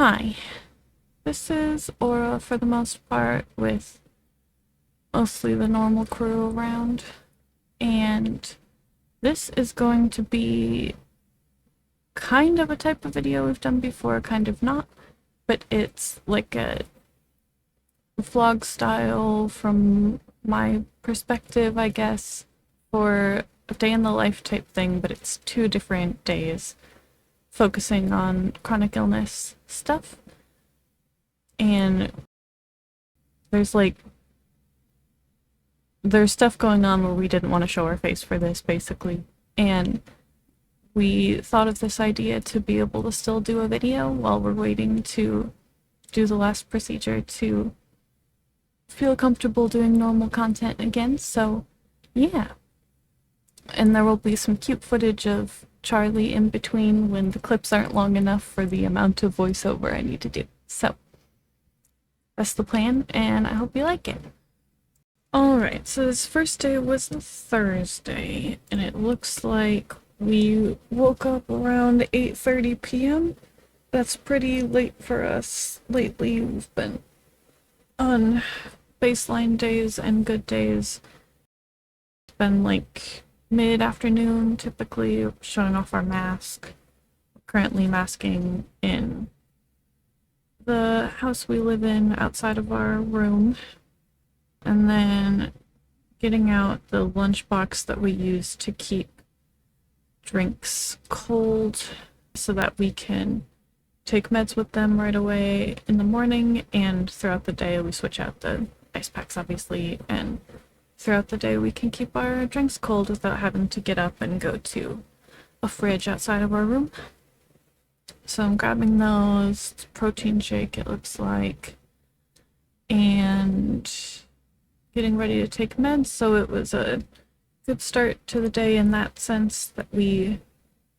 Hi, this is Aura for the most part, with mostly the normal crew around, and this is going to be kind of a type of video we've done before, kind of not, but it's like a vlog style from my perspective, I guess, for a day in the life type thing, but it's 2 different days focusing on chronic illness stuff. And there's stuff going on where we didn't want to show our face for this, basically. And we thought of this idea to be able to still do a video while we're waiting to do the last procedure to feel comfortable doing normal content again. So yeah. And there will be some cute footage of Charlie in between when the clips aren't long enough for the amount of voiceover I need to do. So that's the plan, and I hope you like it. Alright, so this first day was a Thursday, and it looks like we woke up around 8:30 p.m. That's pretty late for us lately. We've been on baseline days and good days. It's been like mid-afternoon, typically, showing off our mask. We're currently masking in the house we live in outside of our room, and then getting out the lunchbox that we use to keep drinks cold so that we can take meds with them right away in the morning, and throughout the day we switch out the ice packs, obviously, and throughout the day we can keep our drinks cold without having to get up and go to a fridge outside of our room. So I'm grabbing those. It's a protein shake, it looks like, and getting ready to take meds. So it was a good start to the day in that sense that we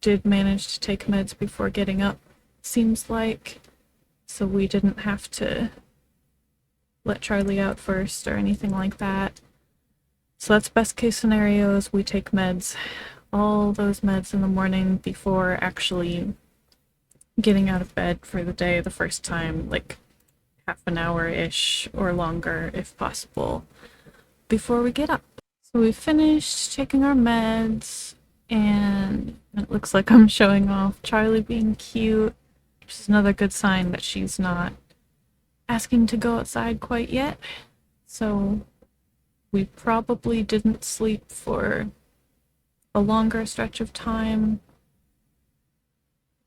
did manage to take meds before getting up, seems like. So we didn't have to let Charlie out first or anything like that. So that's best case scenario, is we take meds, all those meds in the morning before actually getting out of bed for the day the first time, like half an hour-ish or longer if possible, before we get up. So we finished taking our meds, and it looks like I'm showing off Charlie being cute, which is another good sign that she's not asking to go outside quite yet. So we probably didn't sleep for a longer stretch of time,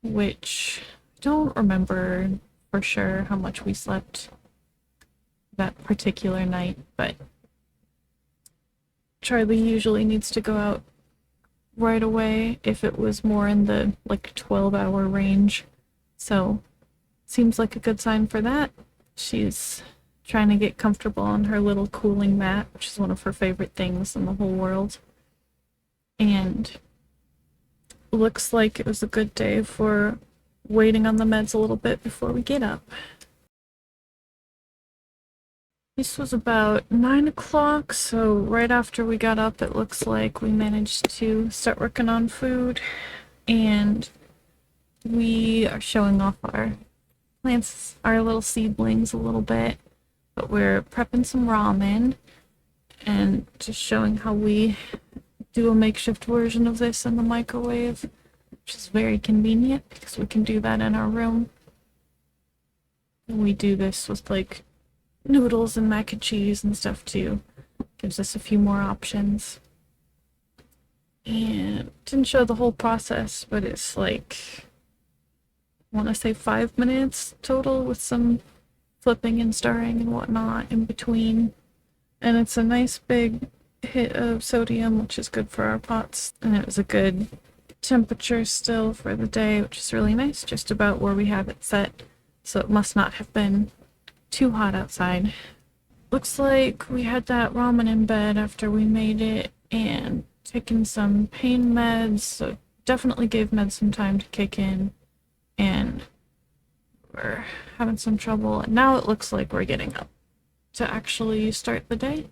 which I don't remember for sure how much we slept that particular night, but Charlie usually needs to go out right away if it was more in the 12-hour range. So seems like a good sign for that. She's trying to get comfortable on her little cooling mat, which is one of her favorite things in the whole world. And looks like it was a good day for waiting on the meds a little bit before we get up. This was about 9 o'clock, so right after we got up, it looks like we managed to start working on food, and we are showing off our plants, our little seedlings a little bit, but we're prepping some ramen and just showing how we do a makeshift version of this in the microwave, which is very convenient because we can do that in our room. And we do this with noodles and mac and cheese and stuff too. Gives us a few more options. And didn't show the whole process, but it's I want to say 5 minutes total with some flipping and stirring and whatnot in between. And it's a nice big hit of sodium, which is good for our pots. And it was a good temperature still for the day, which is really nice, just about where we have it set. So it must not have been too hot outside. Looks like we had that ramen in bed after we made it, and taken some pain meds, so definitely gave meds some time to kick in, and we're having some trouble, and now it looks like we're getting up to actually start the day.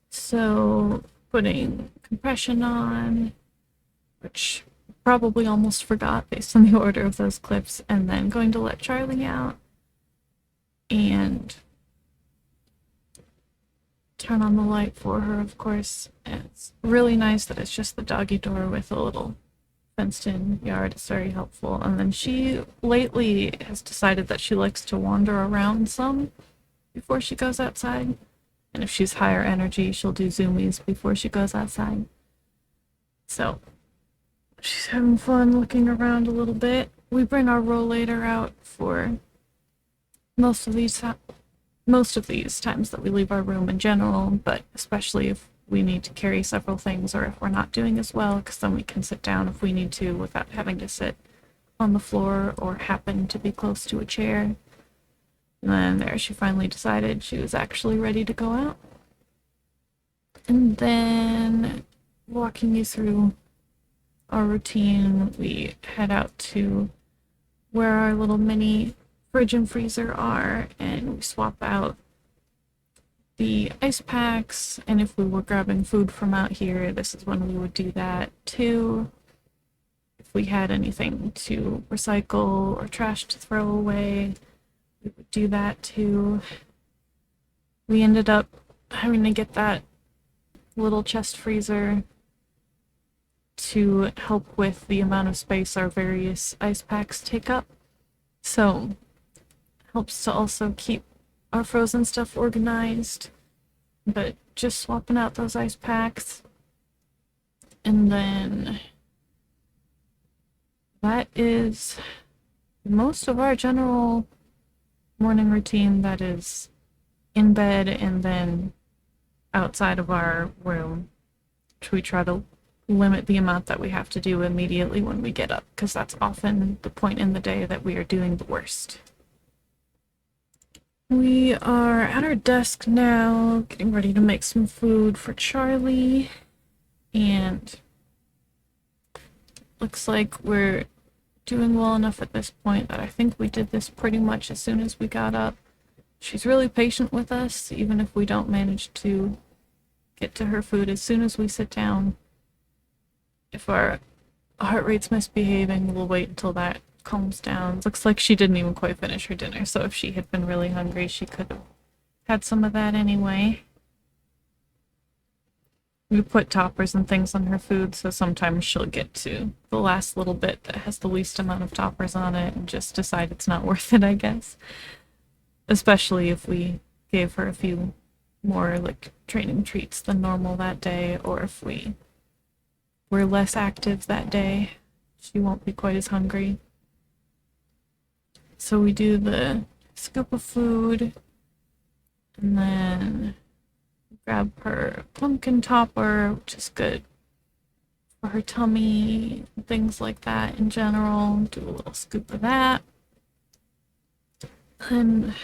So putting compression on, which probably almost forgot based on the order of those clips, and then going to let Charlie out and turn on the light for her, of course. And it's really nice that it's just the doggy door with a little fenced in yard. It's very helpful. And then she lately has decided that she likes to wander around some before she goes outside. And if she's higher energy, she'll do zoomies before she goes outside. So she's having fun looking around a little bit. We bring our rollator out for most of these times that we leave our room in general, but especially if we need to carry several things or if we're not doing as well, because then we can sit down if we need to without having to sit on the floor or happen to be close to a chair. And then there she finally decided she was actually ready to go out. And then walking you through our routine, we head out to where our little mini fridge and freezer are, and we swap out the ice packs. And if we were grabbing food from out here, this is when we would do that too. If we had anything to recycle or trash to throw away, we would do that too. We ended up having to get that little chest freezer to help with the amount of space our various ice packs take up. So helps to also keep our frozen stuff organized, but just swapping out those ice packs. And then that is most of our general morning routine that is in bed and then outside of our room, which we try to limit the amount that we have to do immediately when we get up, because that's often the point in the day that we are doing the worst. We are at our desk now, getting ready to make some food for Charlie, and looks like we're doing well enough at this point that I think we did this pretty much as soon as we got up. She's really patient with us, even if we don't manage to get to her food as soon as we sit down. If our heart rate's misbehaving, we'll wait until that calms down. Looks like she didn't even quite finish her dinner, so if she had been really hungry, she could have had some of that anyway. We put toppers and things on her food, so sometimes she'll get to the last little bit that has the least amount of toppers on it and just decide it's not worth it, I guess. Especially if we gave her a few more like training treats than normal that day, or if we're less active that day, she won't be quite as hungry. So we do the scoop of food, and then grab her pumpkin topper, which is good for her tummy, things like that in general. Do a little scoop of that. And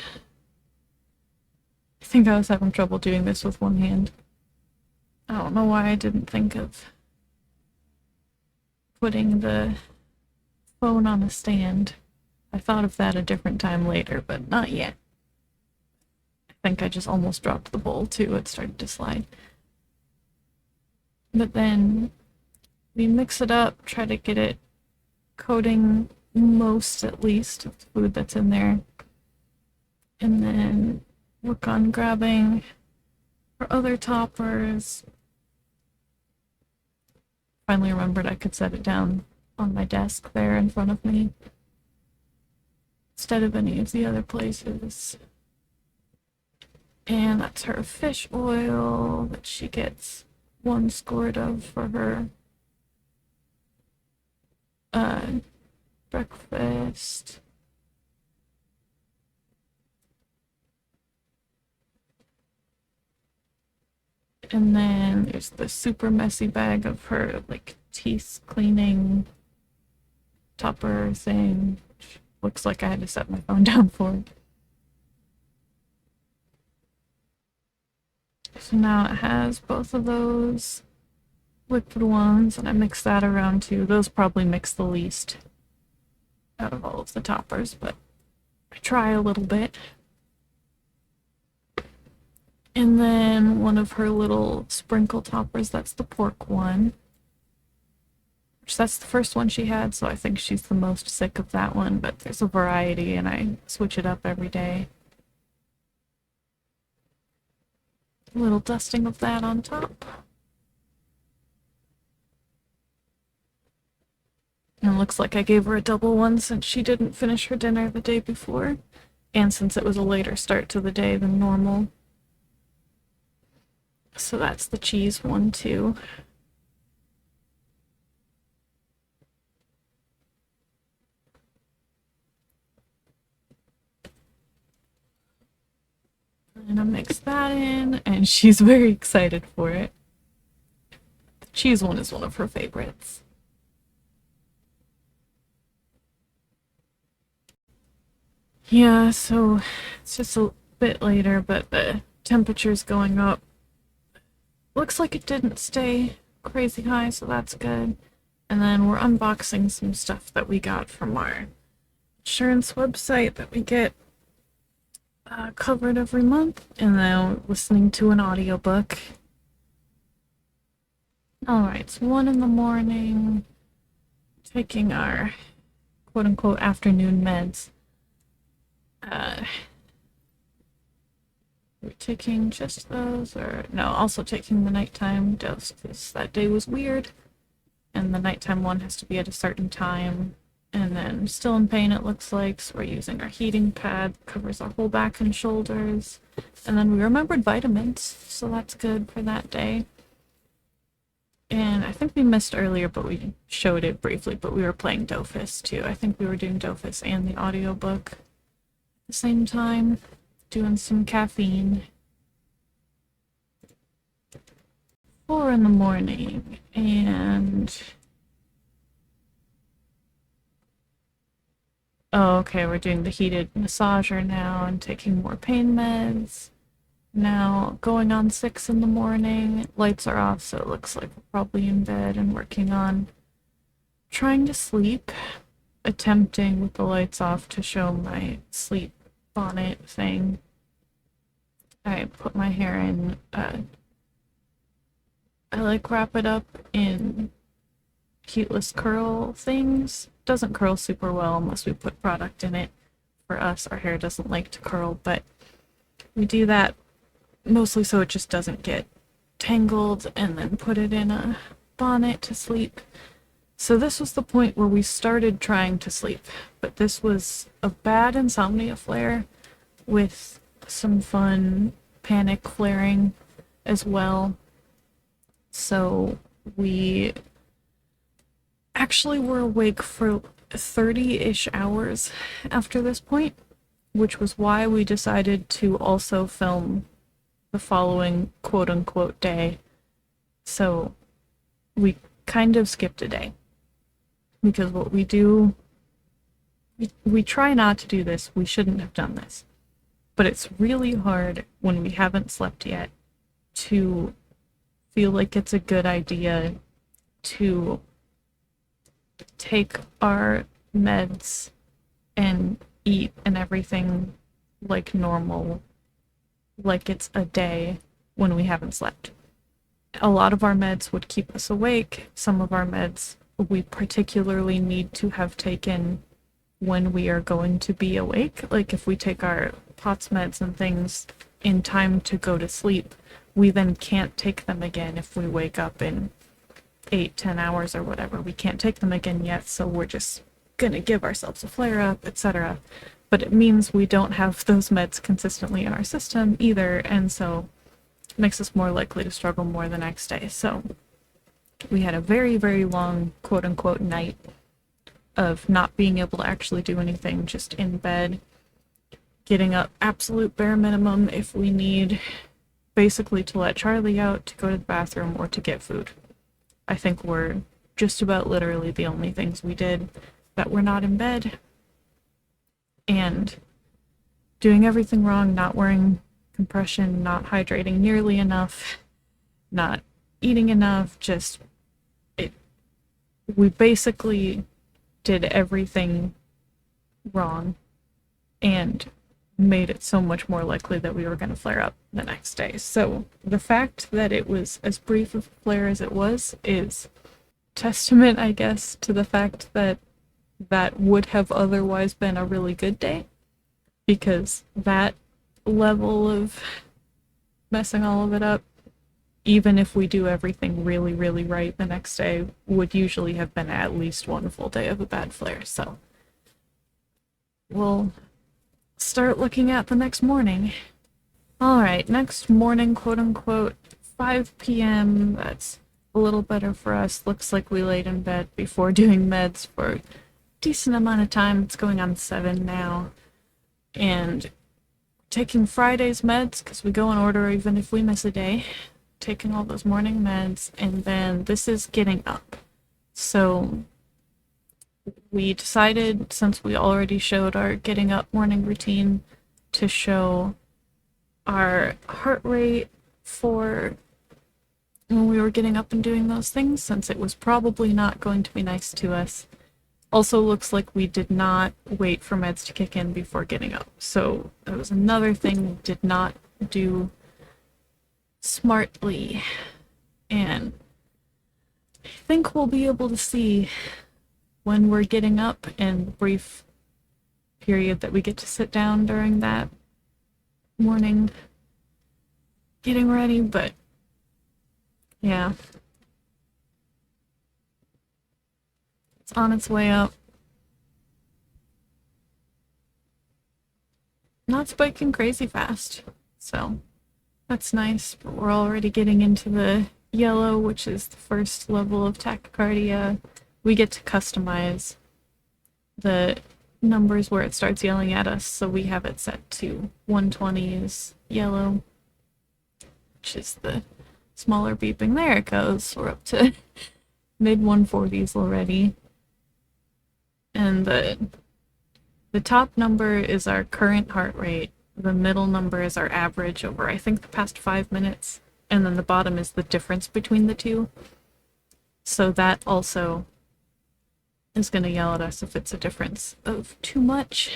I think I was having trouble doing this with one hand. I don't know why I didn't think of putting the phone on a stand. I thought of that a different time later, but not yet. I think I just almost dropped the bowl too. It started to slide. But then we mix it up, try to get it coating most, at least, of the food that's in there. And then work on grabbing our other toppers. Finally remembered I could set it down on my desk there in front of me instead of any of the other places. And that's her fish oil that she gets 1 squirt of for her breakfast. And then there's the super messy bag of her like teeth cleaning topper thing, which looks like I had to set my phone down for. So now it has both of those liquid ones, and I mix that around too. Those probably mix the least out of all of the toppers, but I try a little bit. And then one of her little sprinkle toppers, that's the pork one. which that's the first one she had, so I think she's the most sick of that one, but there's a variety and I switch it up every day. A little dusting of that on top. And it looks like I gave her a double one since she didn't finish her dinner the day before, and since it was a later start to the day than normal. So that's the cheese one too. And I mix that in, and she's very excited for it. The cheese one is one of her favorites. Yeah, so it's just a bit later, but the temperature's going up. Looks like it didn't stay crazy high, so that's good. And then we're unboxing some stuff that we got from our insurance website that we get covered every month, and then listening to an audiobook. Alright, it's 1 in the morning, taking our quote-unquote afternoon meds. We're taking just those, or no, also taking the nighttime dose, because that day was weird, and the nighttime one has to be at a certain time. And then still in pain, it looks like, so we're using our heating pad, covers our whole back and shoulders. And then we remembered vitamins, so that's good for that day. And I think we missed earlier, but we showed it briefly, but we were playing Dofus too. I think we were doing Dofus and the audiobook at the same time, doing some caffeine. 4 in the morning, and oh, okay, we're doing the heated massager now and taking more pain meds. Now, going on 6 in the morning, lights are off, so it looks like we're probably in bed and working on trying to sleep, attempting with the lights off to show my sleep bonnet thing. I put my hair in, I like wrap it up in heatless curl things. Doesn't curl super well unless we put product in it. For us, our hair doesn't like to curl, but we do that mostly so it just doesn't get tangled, and then put it in a bonnet to sleep. So this was the point where we started trying to sleep, but this was a bad insomnia flare with some fun panic flaring as well. So we actually were awake for 30-ish hours after this point, which was why we decided to also film the following quote-unquote day. So we kind of skipped a day, because what we do, we try not to do this, we shouldn't have done this, but it's really hard when we haven't slept yet to feel like it's a good idea to take our meds and eat and everything like normal, like it's a day when we haven't slept. A lot of our meds would keep us awake. Some of our meds we particularly need to have taken when we are going to be awake. Like if we take our POTS meds and things in time to go to sleep, we then can't take them again if we wake up in 8-10 hours or whatever. We can't take them again yet, so we're just gonna give ourselves a flare-up, etc. But it means we don't have those meds consistently in our system either, and so it makes us more likely to struggle more the next day. So we had a very, very long quote-unquote night of not being able to actually do anything, just in bed, getting up absolute bare minimum if we need, basically to let Charlie out, to go to the bathroom, or to get food. I think we're just about literally the only things we did that were not in bed. And doing everything wrong, not wearing compression, not hydrating nearly enough, not eating enough, just we basically did everything wrong and made it so much more likely that we were going to flare up the next day. So the fact that it was as brief of a flare as it was is testament, I guess, to the fact that that would have otherwise been a really good day, because that level of messing all of it up, even if we do everything really, really right the next day, would usually have been at least one full day of a bad flare. So we'll start looking at the next morning. Alright, next morning, quote unquote, 5 p.m. That's a little better for us. Looks like we laid in bed before doing meds for a decent amount of time. It's going on 7 now. And taking Friday's meds, because we go in order even if we miss a day. Taking all those morning meds, and then this is getting up. So we decided, since we already showed our getting up morning routine, to show our heart rate for when we were getting up and doing those things, since it was probably not going to be nice to us. Also looks like we did not wait for meds to kick in before getting up. So that was another thing we did not do smartly. And I think we'll be able to see when we're getting up and the brief period that we get to sit down during that morning getting ready, but yeah. It's on its way up. Not spiking crazy fast, so that's nice, but we're already getting into the yellow, which is the first level of tachycardia. We get to customize the numbers where it starts yelling at us, so we have it set to 120 is yellow, which is the smaller beeping. There it goes. We're up to mid 140s already. And the top number is our current heart rate. The middle number is our average over, I think, the past 5 minutes. And then the bottom is the difference between the two. So that also is going to yell at us if it's a difference of too much.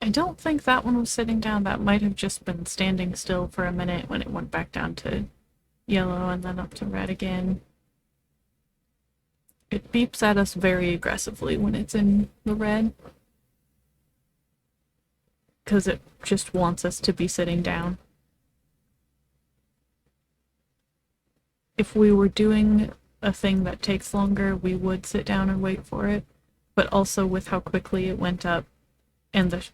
I don't think that one was sitting down. That might have just been standing still for a minute when it went back down to yellow and then up to red again. It beeps at us very aggressively when it's in the red, because it just wants us to be sitting down. If we were doing a thing that takes longer, we would sit down and wait for it, but also with how quickly it went up and the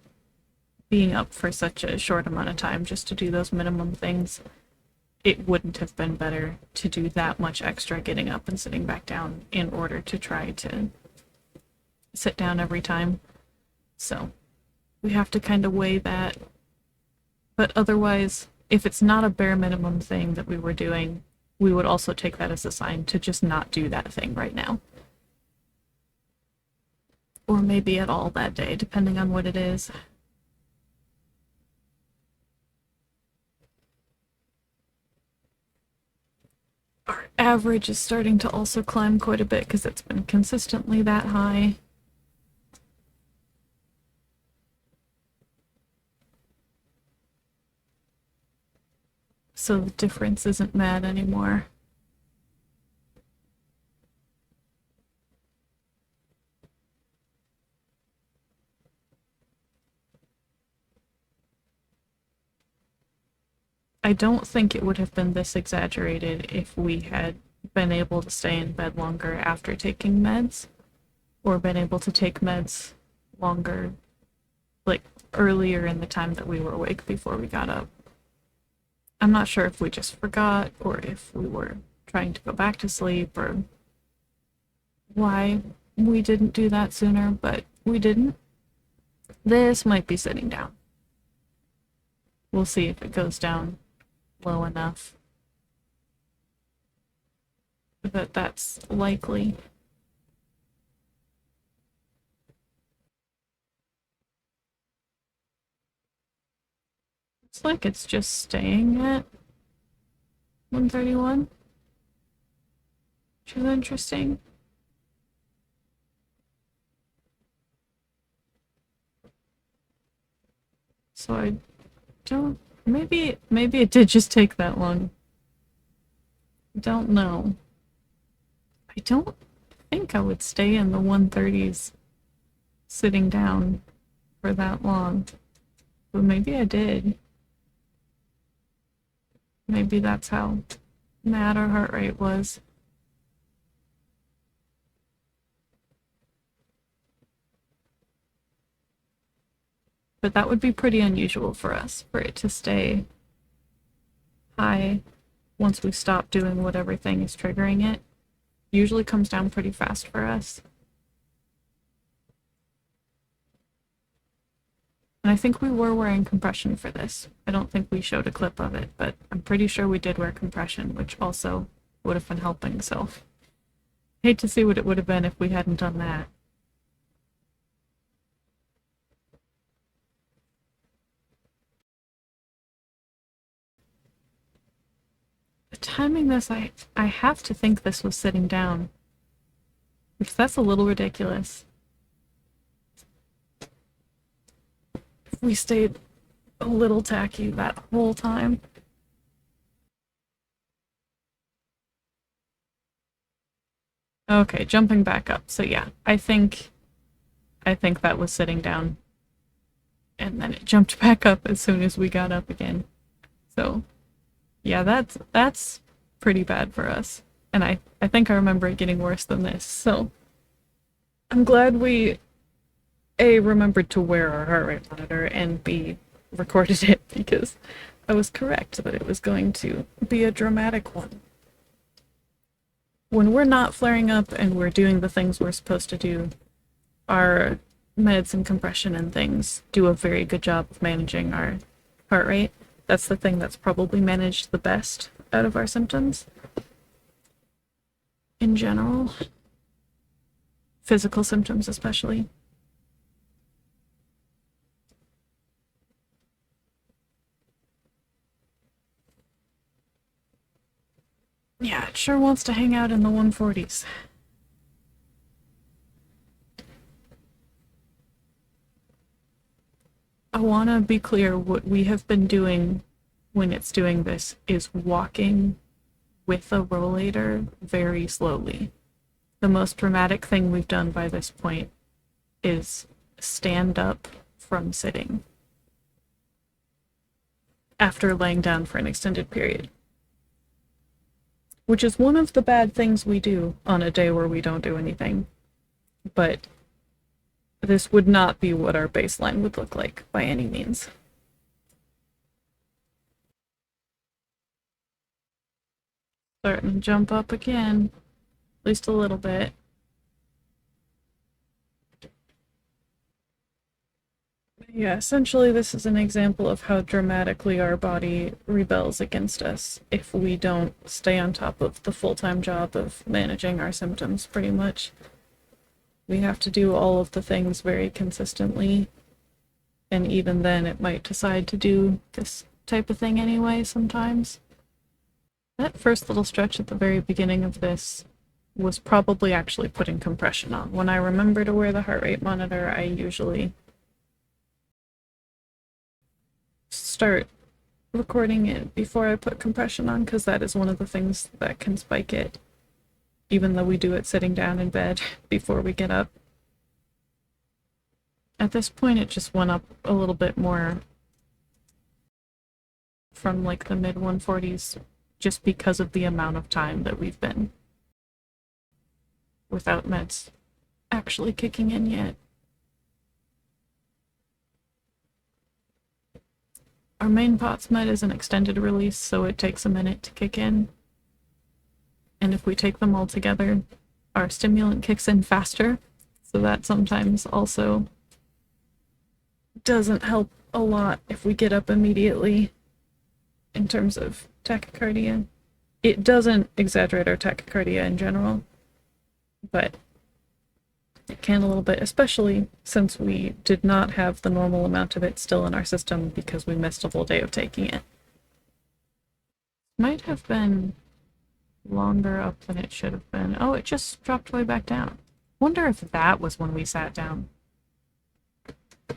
being up for such a short amount of time just to do those minimum things, it wouldn't have been better to do that much extra getting up and sitting back down in order to try to sit down every time. So we have to kind of weigh that. But otherwise, if it's not a bare minimum thing that we were doing, we would also take that as a sign to just not do that thing right now. Or maybe at all that day, depending on what it is. Our average is starting to also climb quite a bit because it's been consistently that high. So the difference isn't mad anymore. I don't think it would have been this exaggerated if we had been able to stay in bed longer after taking meds, or been able to take meds longer, like earlier in the time that we were awake before we got up. I'm not sure if we just forgot, or if we were trying to go back to sleep, or why we didn't do that sooner, but we didn't. This might be sitting down. We'll see if it goes down low enough that that's likely. Looks like it's just staying at 131, which is interesting. So I don't... Maybe it did just take that long. I don't know. I don't think I would stay in the 130s sitting down for that long. But maybe I did. Maybe that's how mad our heart rate was. But that would be pretty unusual for us, for it to stay high once we stop doing what everything is triggering it. Usually comes down pretty fast for us. And I think we were wearing compression for this. I don't think we showed a clip of it, but I'm pretty sure we did wear compression, which also would have been helping, so hate to see what it would have been if we hadn't done that. Timing this, I have to think this was sitting down, because that's a little ridiculous. If we stayed a little tacky that whole time. Okay, jumping back up. So yeah, I think that was sitting down, and then it jumped back up as soon as we got up again. So yeah, that's pretty bad for us. And I think I remember it getting worse than this. So I'm glad we A, remembered to wear our heart rate monitor, and B, recorded it, because I was correct that it was going to be a dramatic one. When we're not flaring up and we're doing the things we're supposed to do, our meds and compression and things do a very good job of managing our heart rate. That's the thing that's probably managed the best out of our symptoms. In general. Physical symptoms especially. Yeah, it sure wants to hang out in the 140s. I want to be clear, what we have been doing when it's doing this is walking with a rollator very slowly. The most dramatic thing we've done by this point is stand up from sitting after laying down for an extended period. Which is one of the bad things we do on a day where we don't do anything. But this would not be what our baseline would look like by any means. Starting to jump up again, at least a little bit. Yeah, essentially this is an example of how dramatically our body rebels against us if we don't stay on top of the full-time job of managing our symptoms, pretty much. We have to do all of the things very consistently, and even then it might decide to do this type of thing anyway sometimes. That first little stretch at the very beginning of this was probably actually putting compression on. When I remember to wear the heart rate monitor, I usually start recording it before I put compression on, because that is one of the things that can spike it, even though we do it sitting down in bed before we get up. At this point, it just went up a little bit more from like the mid 140s, just because of the amount of time that we've been without meds actually kicking in yet. Our main POTS med is an extended release, so it takes a minute to kick in. And if we take them all together, our stimulant kicks in faster, so that sometimes also doesn't help a lot if we get up immediately in terms of tachycardia. It doesn't exaggerate our tachycardia in general, but it can a little bit, especially since we did not have the normal amount of it still in our system because we missed a whole day of taking it. Might have been longer up than it should have been. Oh, it just dropped way back down. Wonder if that was when we sat down.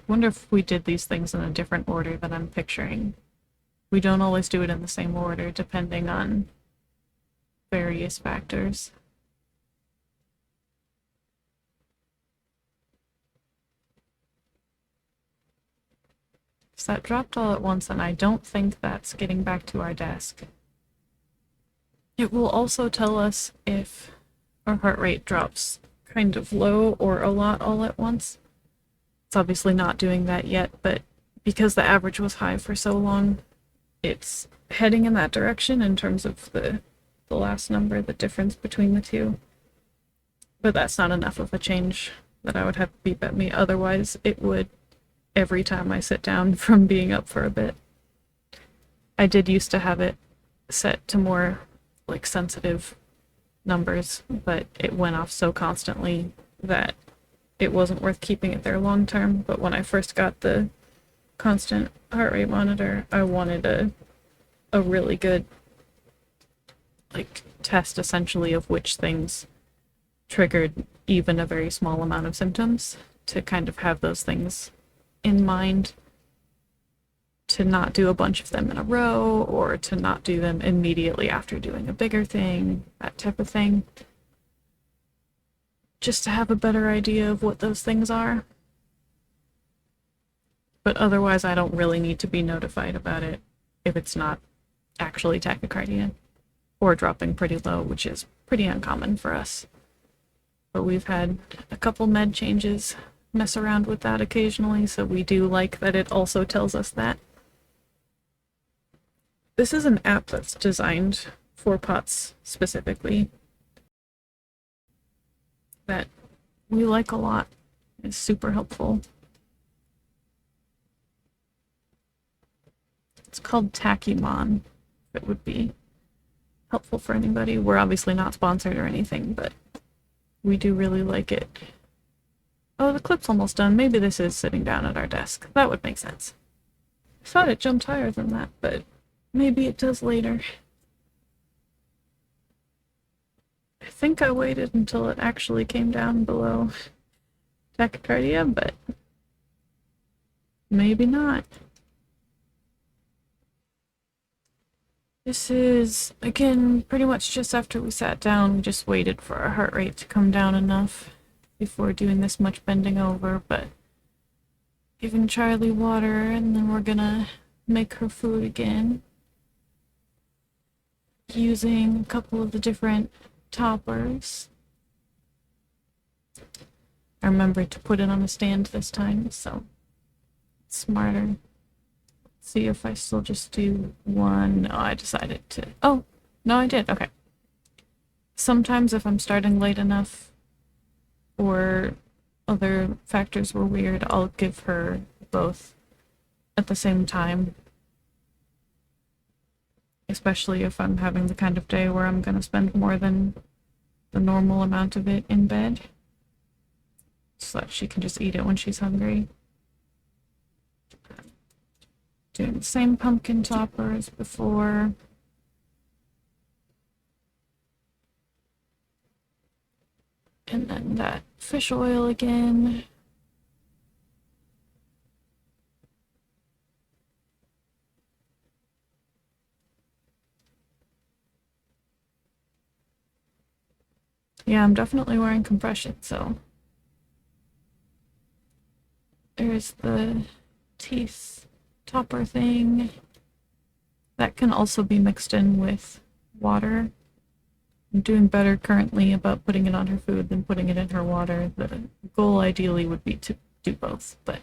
Wonder if we did these things in a different order than I'm picturing. We don't always do it in the same order, depending on various factors. So that dropped all at once, and I don't think that's getting back to our desk. It will also tell us if our heart rate drops kind of low or a lot all at once. It's obviously not doing that yet, but because the average was high for so long, it's heading in that direction in terms of the last number, the difference between the two. But that's not enough of a change that I would have to beep at me. Otherwise, it would every time I sit down from being up for a bit. I did used to have it set to more like sensitive numbers, but it went off so constantly that it wasn't worth keeping it there long term. But when I first got the constant heart rate monitor, I wanted a really good like test essentially of which things triggered even a very small amount of symptoms, to kind of have those things in mind, to not do a bunch of them in a row or to not do them immediately after doing a bigger thing, that type of thing. Just to have a better idea of what those things are. But otherwise, I don't really need to be notified about it if it's not actually tachycardia or dropping pretty low, which is pretty uncommon for us. But we've had a couple med changes mess around with that occasionally, so we do like that it also tells us that. This is an app that's designed for POTS specifically that we like a lot. It's super helpful. It's called Tachymon, if it would be helpful for anybody. We're obviously not sponsored or anything, but we do really like it. Oh, the clip's almost done. Maybe this is sitting down at our desk. That would make sense. I thought it jumped higher than that, but maybe it does later. I think I waited until it actually came down below tachycardia, but maybe not. This is, again, pretty much just after we sat down. We just waited for our heart rate to come down enough before doing this much bending over, but giving Charlie water, and then we're gonna make her food again. Using a couple of the different toppers. I remembered to put it on a stand this time, so it's smarter. Let's see if I still just do one. No, I decided to. Oh, no, I did. Okay. Sometimes if I'm starting late enough or other factors were weird, I'll give her both at the same time. Especially if I'm having the kind of day where I'm going to spend more than the normal amount of it in bed, so that she can just eat it when she's hungry. Doing the same pumpkin topper as before. And then that fish oil again. Yeah, I'm definitely wearing compression, so there's the teeth topper thing. That can also be mixed in with water. I'm doing better currently about putting it on her food than putting it in her water. The goal ideally would be to do both, but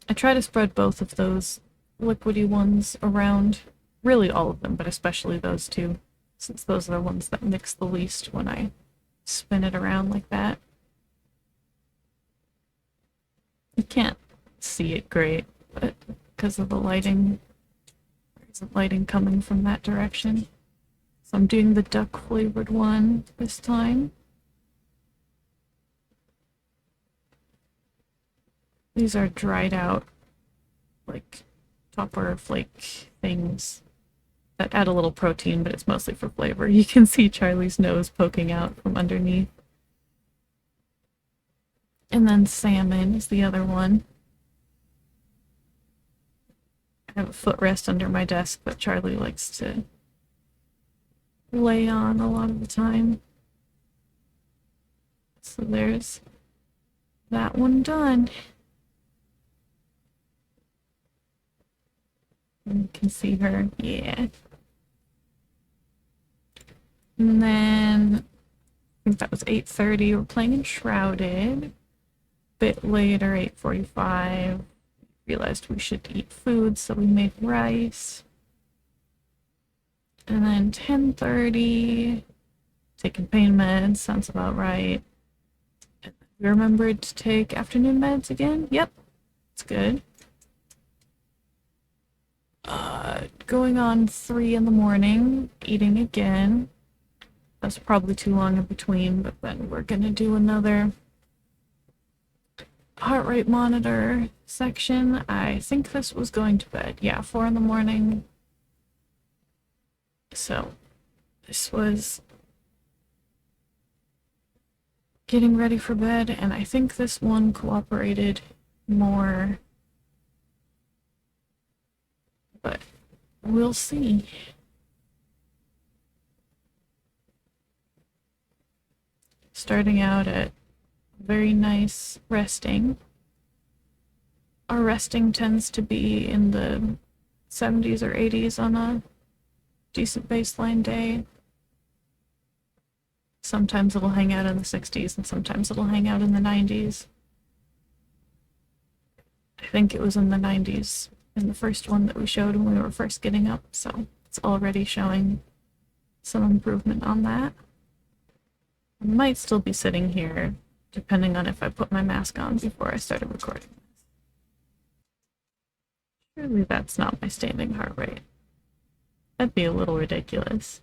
I try to spread both of those liquidy ones around. Really all of them, but especially those two, since those are the ones that mix the least when I spin it around like that. You can't see it great, but because of the lighting, there isn't lighting coming from that direction. So I'm doing the duck flavored one this time. These are dried out, like, topper flake things that add a little protein, but it's mostly for flavor. You can see Charlie's nose poking out from underneath. And then salmon is the other one. I have a footrest under my desk that Charlie likes to lay on a lot of the time. So there's that one done. And you can see her, yeah. And then I think that was 8:30. We're playing Enshrouded. Bit later, 8:45. Realized we should eat food, so we made rice. And then 10:30, taking pain meds, sounds about right. And we remembered to take afternoon meds again. Yep, it's good. Going on 3 in the morning, eating again. That's probably too long in between, but then we're gonna do another heart rate monitor section. I think this was going to bed. Yeah, 4 in the morning. So this was getting ready for bed, and I think this one cooperated more, but we'll see. Starting out at very nice resting. Our resting tends to be in the 70s or 80s on a decent baseline day. Sometimes it'll hang out in the 60s and sometimes it'll hang out in the 90s. I think it was in the 90s in the first one that we showed when we were first getting up, so it's already showing some improvement on that. I might still be sitting here, depending on if I put my mask on before I started recording this. Surely that's not my standing heart rate. That'd be a little ridiculous.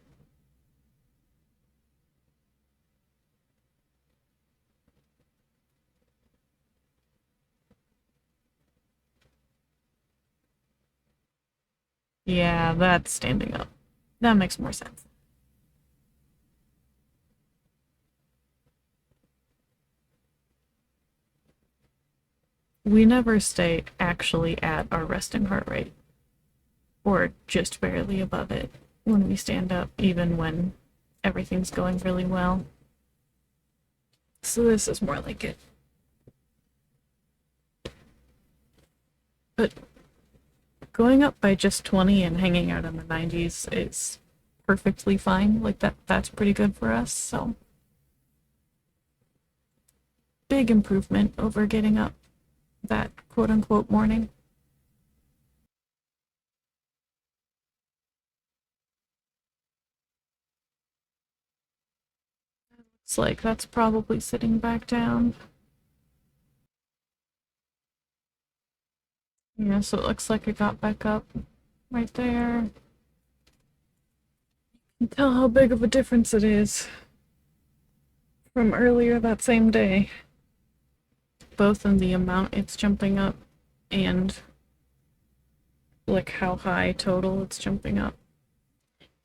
Yeah, that's standing up. That makes more sense. We never stay actually at our resting heart rate, or just barely above it when we stand up, even when everything's going really well. So this is more like it. But going up by just 20 and hanging out in the 90s is perfectly fine. Like that's pretty good for us, so big improvement over getting up that quote-unquote morning. It's like that's probably sitting back down. Yeah, so it looks like it got back up right there. You can tell how big of a difference it is from earlier that same day, both in the amount it's jumping up and like how high total it's jumping up.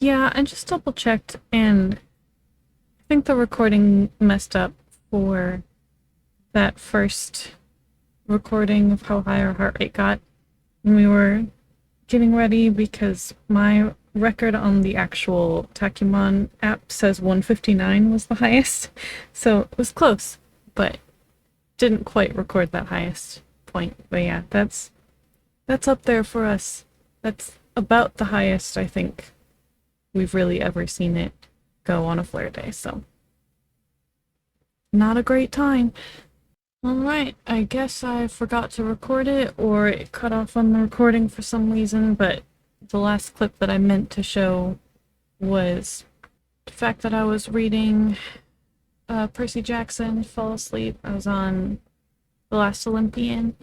Yeah, I just double checked, and I think the recording messed up for that first recording of how high our heart rate got when we were getting ready, because my record on the actual Tachymon app says 159 was the highest, so it was close, but didn't quite record that highest point. But yeah, that's up there for us. That's about the highest I think we've really ever seen it go on a flare day, so not a great time. Alright, I guess I forgot to record it, or it cut off on the recording for some reason, but the last clip that I meant to show was the fact that I was reading Percy Jackson, fall asleep. I was on The Last Olympian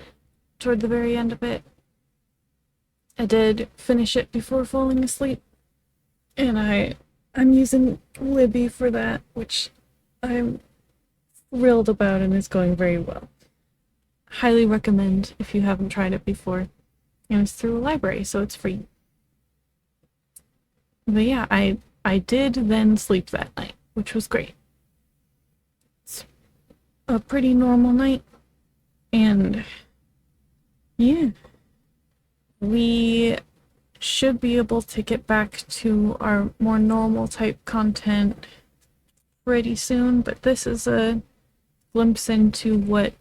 toward the very end of it. I did finish it before falling asleep, and I'm using Libby for that, which I'm thrilled about and is going very well. Highly recommend if you haven't tried it before. And it's through a library, so it's free. But yeah, I did then sleep that night, which was great. It's a pretty normal night. And yeah, we should be able to get back to our more normal type content pretty soon, but this is a glimpse into what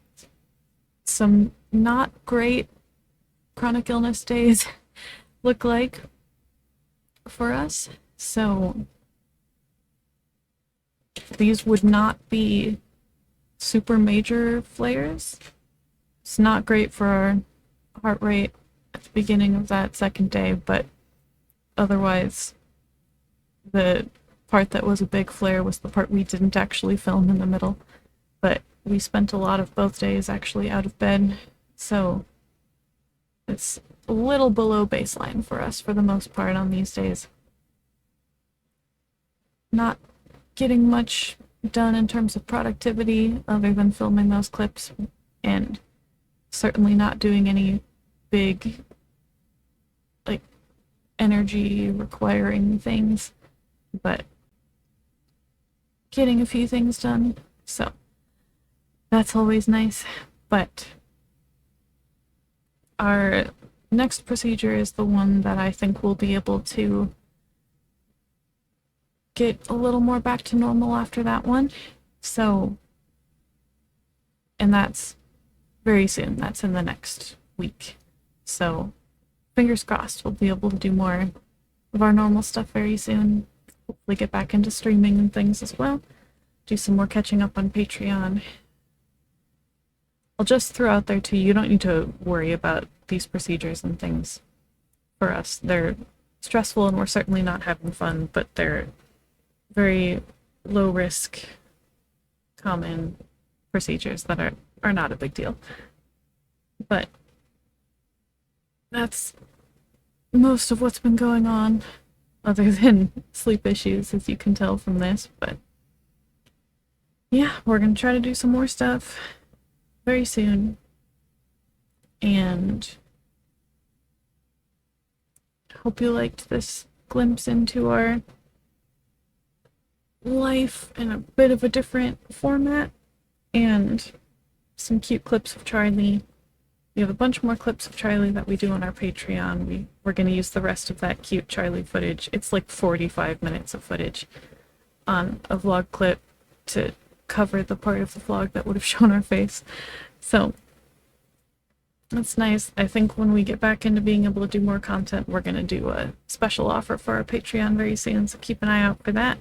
some not great chronic illness days look like for us. So these would not be super major flares. It's not great for our heart rate at the beginning of that second day, but otherwise, the part that was a big flare was the part we didn't actually film in the middle. But we spent a lot of both days actually out of bed, so it's a little below baseline for us for the most part on these days. Not getting much done in terms of productivity other than filming those clips, and certainly not doing any big, like, energy requiring things, but getting a few things done, so that's always nice. But our next procedure is the one that I think we'll be able to get a little more back to normal after that one. So, and that's very soon. That's in the next week. So, fingers crossed, we'll be able to do more of our normal stuff very soon. Hopefully get back into streaming and things as well. Do some more catching up on Patreon. I'll just throw out there too, you don't need to worry about these procedures and things for us. They're stressful and we're certainly not having fun, but they're very low risk, common procedures that are not a big deal. But that's most of what's been going on, other than sleep issues, as you can tell from this. But yeah, we're gonna try to do some more stuff very soon, and hope you liked this glimpse into our life in a bit of a different format, and some cute clips of Charlie. We have a bunch more clips of Charlie that we do on our Patreon. We're going to use the rest of that cute Charlie footage. It's like 45 minutes of footage on a vlog clip to cover the part of the vlog that would have shown our face. So that's nice. I think when we get back into being able to do more content, we're going to do a special offer for our Patreon very soon, so keep an eye out for that.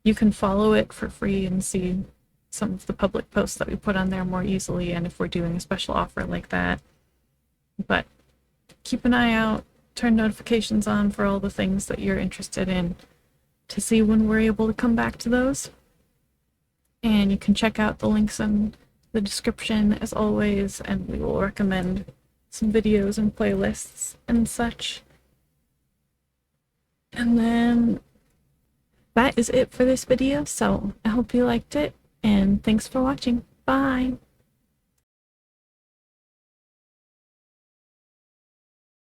You can follow it for free and see some of the public posts that we put on there more easily, and if we're doing a special offer like that. But keep an eye out, turn notifications on for all the things that you're interested in to see when we're able to come back to those. And you can check out the links in the description as always, and we will recommend some videos and playlists and such. And then that is it for this video, so I hope you liked it, and thanks for watching. Bye!